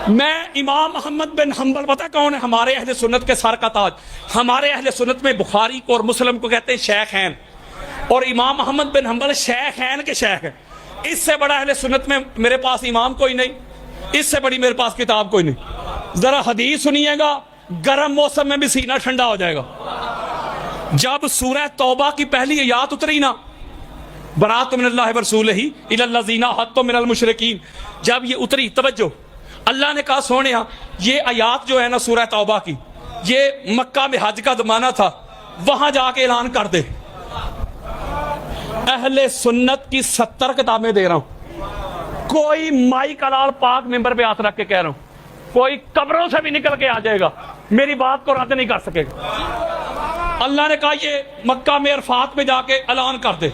میں امام احمد بن حنبل، پتہ کون ہے؟ ہمارے اہل سنت کے سر کا تاج۔ ہمارے اہل سنت میں بخاری کو اور مسلم کو کہتے ہیں شیخین، اور امام احمد بن حنبل شیخین کے شیخ ہیں۔ اس سے بڑا اہل سنت میں میرے پاس امام کوئی نہیں، اس سے بڑی میرے پاس کتاب کوئی نہیں۔ ذرا حدیث سنیے گا، گرم موسم میں بھی سینہ ٹھنڈا ہو جائے گا۔ جب سورہ توبہ کی پہلی آیات اتری نا، برات من اللہ ورسولہ الی الذین عاہدتم من المشرکین، جب یہ اتری، توجہ، اللہ نے کہا سونیا یہ آیات جو ہے نا سورہ توبہ کی، یہ مکہ میں حج کا زمانہ تھا، وہاں جا کے اعلان کر دے۔ اہل سنت کی 70 کتابیں دے رہا ہوں، کوئی مائی کلال پاک ممبر پہ ہاتھ رکھ کے کہہ رہا ہوں، کوئی قبروں سے بھی نکل کے آ جائے گا، میری بات کو رد نہیں کر سکے گا۔ اللہ نے کہا یہ مکہ میں عرفات میں جا کے اعلان کر دے۔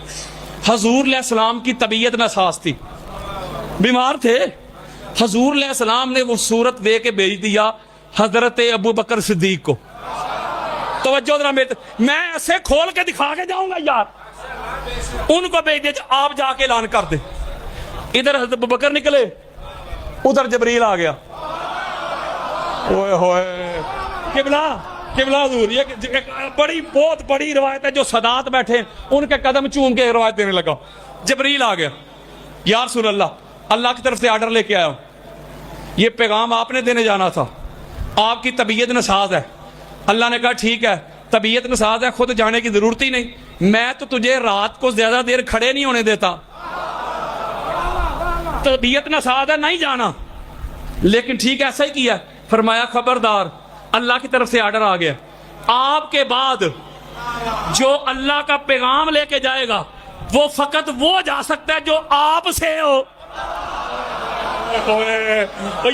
حضور علیہ السلام کی طبیعت ناساز تھی، بیمار تھے، حضور علیہ السلام نے وہ صورت دے کے بھیج دیا حضرت ابو بکر صدیق کو۔ توجہ ذرا، میں ایسے کھول کے دکھا کے جاؤں گا یار، ان کو بھیج دیا آپ جا کے اعلان کر دیں۔ ادھر حضرت ابو بکر نکلے، ادھر جبریل آ گیا۔ اوئے ہوئے، قبلہ حضور، یہ بڑی بہت بڑی روایت ہے، جو سادات بیٹھے ان کے قدم چوم کے روایت دینے لگا۔ جبریل آ گیا، یا رسول اللہ کی طرف سے آرڈر لے کے آیا ہوں، یہ پیغام آپ نے دینے جانا تھا، آپ کی طبیعت ناساز ہے۔ اللہ نے کہا ٹھیک ہے، طبیعت ناساز ہے، خود جانے کی ضرورت ہی نہیں، میں تو تجھے رات کو زیادہ دیر کھڑے نہیں ہونے دیتا، طبیعت ناساز ہے نہیں جانا، لیکن ٹھیک ایسا ہی کیا۔ فرمایا خبردار، اللہ کی طرف سے آرڈر آ گیا، آپ کے بعد جو اللہ کا پیغام لے کے جائے گا وہ فقط وہ جا سکتا ہے جو آپ سے ہو۔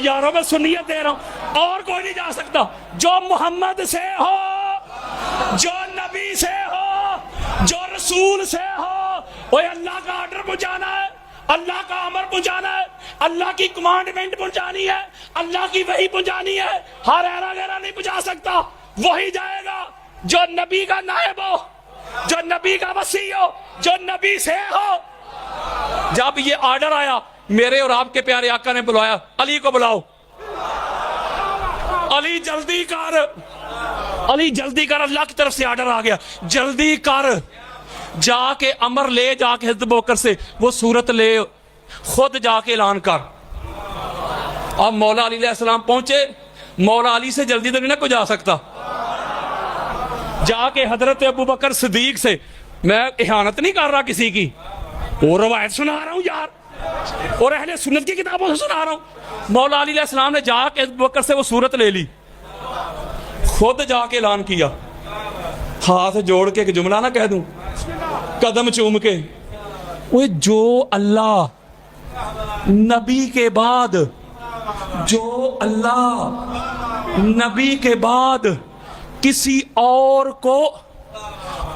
یاروں میں سنیت دے رہا ہوں، اور کوئی نہیں جا سکتا، جو محمد سے ہو، جو نبی سے ہو، جو رسول سے ہو۔ اوے اللہ کا آرڈر پہنچانا ہے، اللہ کا امر پہنچانا ہے، اللہ کی کمانڈمنٹ پہنچانی ہے، اللہ کی وحی پہنچانی ہے، ہر ایرا غیرہ نہیں پہنچا سکتا، وہی جائے گا جو نبی کا نائب ہو، جو نبی کا وصی ہو، جو نبی سے ہو۔ جب یہ آرڈر آیا، میرے اور آپ کے پیارے آقا نے بلایا، علی کو بلاؤ، علی جلدی کر، علی جلدی کر، اللہ کی طرف سے آرڈر آ گیا، جلدی کر، جا کے امر لے، جا کے حضرت بکر سے وہ صورت لے، خود جا کے اعلان کر۔ اب مولا علی علیہ السلام پہنچے، مولا علی سے جلدی تو نہیں نہ کوئی جا سکتا، جا کے حضرت ابو بکر صدیق سے، میں احانت نہیں کر رہا کسی کی، وہ روایت سنا رہا ہوں یار، اور اہل سنت کی کتابوں سے سنا رہا ہوں۔ مولا علی علیہ السلام نے جا کے ابو بکر سے وہ صورت لے لی، خود جا کے اعلان کیا، ہاتھ جوڑ کے ایک جملہ نہ کہہ دوں، قدم چوم کے، وہ جو اللہ نبی کے بعد، جو اللہ نبی کے بعد کسی اور کو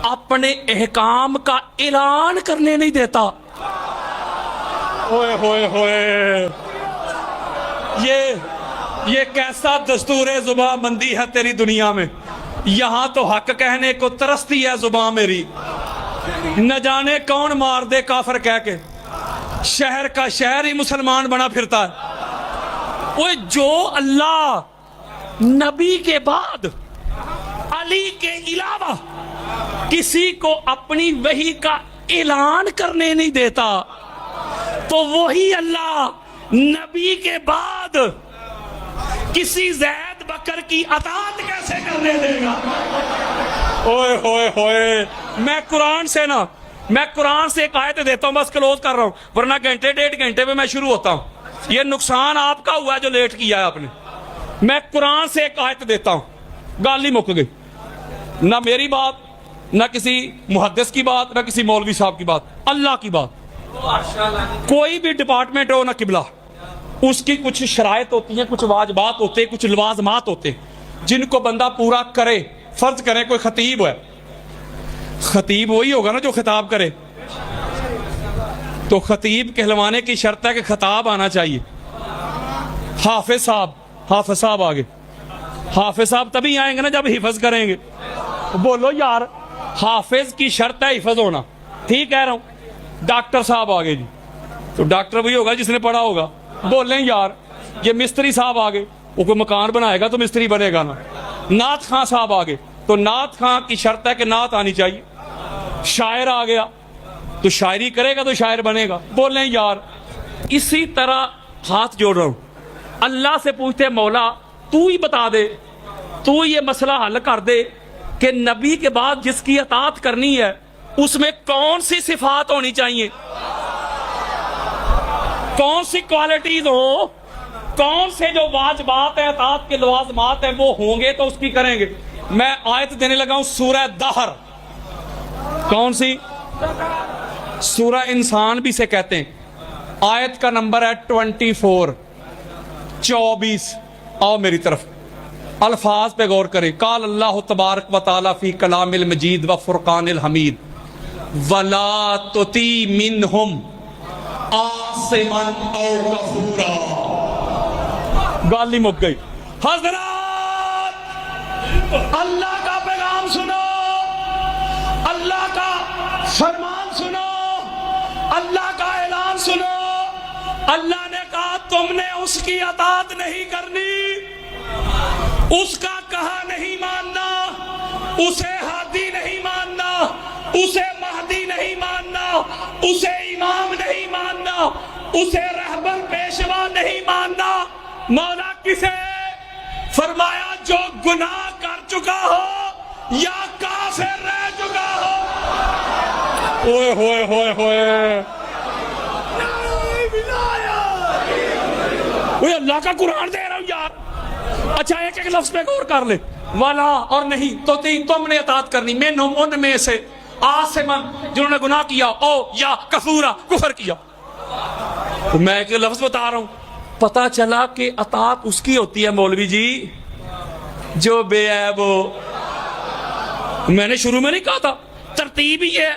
اپنے احکام کا اعلان کرنے نہیں دیتا۔ اوئے ہوئے ہوئے، یہ کیسا دستور زباں بندی ہے تیری دنیا میں، یہاں تو حق کہنے کو ترستی ہے زباں میری، نہ جانے کون مار دے کافر کہہ کے، شہر کا شہر ہی مسلمان بنا پھرتا ہے۔ وہ جو اللہ نبی کے بعد علی کے علاوہ کسی کو اپنی وحی کا اعلان کرنے نہیں دیتا، تو وہی اللہ نبی کے بعد کسی زید بکر کی اطاعت کیسے کرنے دے گا؟ اوئے ہوئے ہوئے، میں قرآن سے ایک آیت دیتا ہوں، بس کلوز کر رہا ہوں، ورنہ گھنٹے 1.5 گھنٹے میں شروع ہوتا ہوں۔ یہ نقصان آپ کا ہوا ہے جو لیٹ کیا ہے آپ نے۔ میں قرآن سے ایک آیت دیتا ہوں، گال ہی مک گئی، نہ میری بات، نہ کسی محدث کی بات، نہ کسی مولوی صاحب کی بات، اللہ کی بات۔ کوئی بھی ڈپارٹمنٹ ہو نا قبلہ، اس کی کچھ شرائط ہوتی ہیں، کچھ واجبات ہوتے ہیں، کچھ لوازمات ہوتے ہیں جن کو بندہ پورا کرے۔ فرض کریں کوئی خطیب ہے، خطیب وہی ہوگا نا جو خطاب کرے، تو خطیب کہلوانے کی شرط ہے کہ خطاب آنا چاہیے۔ حافظ صاحب آگے، حافظ صاحب تبھی آئیں گے نا جب حفظ کریں گے۔ بولو یار، حافظ کی شرط ہے حفظ ہونا، ٹھیک کہہ رہا ہوں۔ ڈاکٹر صاحب آگے جی، تو ڈاکٹر وہی ہوگا جس نے پڑھا ہوگا، بولیں یار۔ یہ مستری صاحب آ گئے، وہ کوئی مکان بنائے گا تو مستری بنے گا نا. نعت خاں صاحب آ گئے تو نعت خاں کی شرط ہے کہ نعت آنی چاہیے. شاعر آ گیا تو شاعری کرے گا تو شاعر بنے گا. بولیں یار. اسی طرح ہاتھ جوڑ رہا ہوں، اللہ سے پوچھتے مولا تو ہی بتا دے، تو یہ مسئلہ حل کر دے کہ نبی کے بعد جس کی اطاعت کرنی ہے اس میں کون سی صفات ہونی چاہیے، کون سی کوالٹیز ہو، کون سے جو واجبات ہیں اطاعت کے لوازمات ہیں وہ ہوں گے تو اس کی کریں گے. میں آیت دینے لگا ہوں سورہ دہر. کون سی؟ سورہ انسان بھی سے کہتے ہیں. آیت کا نمبر ہے 24 24. آؤ میری طرف، الفاظ پہ غور کریں. قال اللہ تبارک و تعالی فی کلام المجید و فرقان الحمید ولا تطیع منہم آثما او کفورا. گال ہی مک گئی. حضرات اللہ کا پیغام سنو، اللہ کا فرمان سنو، اللہ کا اعلان سنو. اللہ نے کہا تم نے اس کی اطاعت نہیں کرنی، اس کا کہا نہیں ماننا، اسے ہادی نہیں ماننا، اسے مہدی نہیں ماننا، اسے امام نہیں ماننا، اسے رہبر پیشوا نہیں ماننا. مولا کسے؟ فرمایا جو گناہ کر چکا ہو یا کافر رہ چکا ہو. اوئے ہوئے ہوئے ہوئے، اللہ کا قرآن دے رہا ہوں یار. اچھا ایک ایک لفظ پہ غور کر لے. والا اور نہیں تو تم نے اطاعت کرنی منہم ان میں سے آثمن جنہوں نے گناہ کیا، او یا کفورا کفر کیا. تو میں ایک لفظ بتا رہا ہوں. پتہ چلا کہ اطاعت اس کی ہوتی ہے مولوی جی جو بے عیب ہو. میں نے شروع میں نہیں کہا تھا ترتیب ہی ہے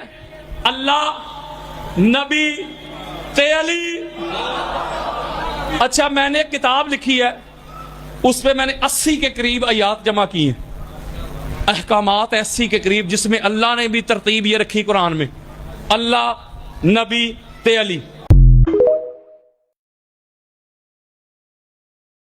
اللہ نبی تے علی. اچھا میں نے ایک کتاب لکھی ہے، اس پہ میں نے 80 کے قریب آیات جمع کی ہیں، احکامات 80 کے قریب، جس میں اللہ نے بھی ترتیب یہ رکھی قرآن میں اللہ نبی تے علی.